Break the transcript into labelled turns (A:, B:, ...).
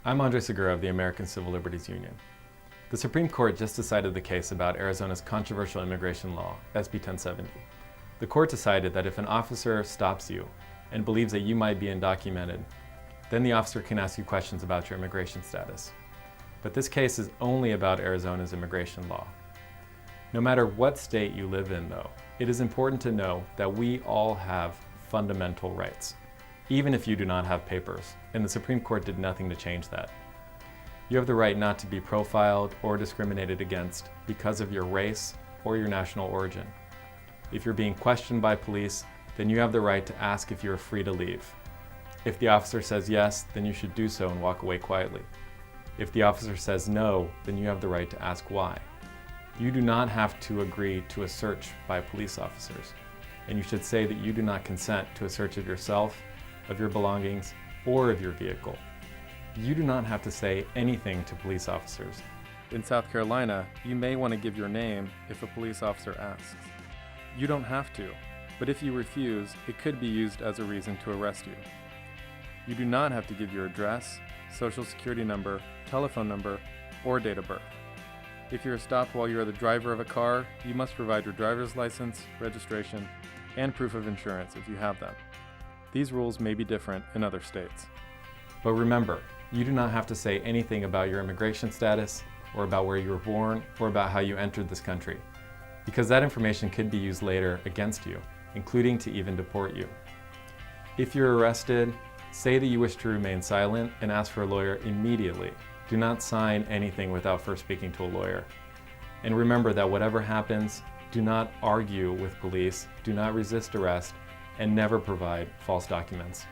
A: I'm Andre Segura of the American Civil Liberties Union. The Supreme Court just decided the case about Arizona's controversial immigration law, SB 1070. The court decided that if an officer stops you and believes that you might be undocumented, then the officer can ask you questions about your immigration status. But this case is only about Arizona's immigration law. No matter what state you live in, though, it is important to know that we all have fundamental rights, even if you do not have papers, and the Supreme Court did nothing to change that. You have the right not to be profiled or discriminated against because of your race or your national origin. If you're being questioned by police, then you have the right to ask if you're free to leave. If the officer says yes, then you should do so and walk away quietly. If the officer says no, then you have the right to ask why. You do not have to agree to a search by police officers, and you should say that you do not consent to a search of yourself, of your belongings, or of your vehicle. You do not have to say anything to police officers. In South Carolina, you may want to give your name if a police officer asks. You don't have to, but if you refuse, it could be used as a reason to arrest you. You do not have to give your address, social security number, telephone number, or date of birth. If you're stopped while you're the driver of a car, you must provide your driver's license, registration, and proof of insurance if you have them. These rules may be different in other states. But remember, you do not have to say anything about your immigration status, or about where you were born, or about how you entered this country, because that information could be used later against you, including to even deport you. If you're arrested, say that you wish to remain silent and ask for a lawyer immediately. Do not sign anything without first speaking to a lawyer. And remember that whatever happens, do not argue with police, do not resist arrest, and never provide false documents.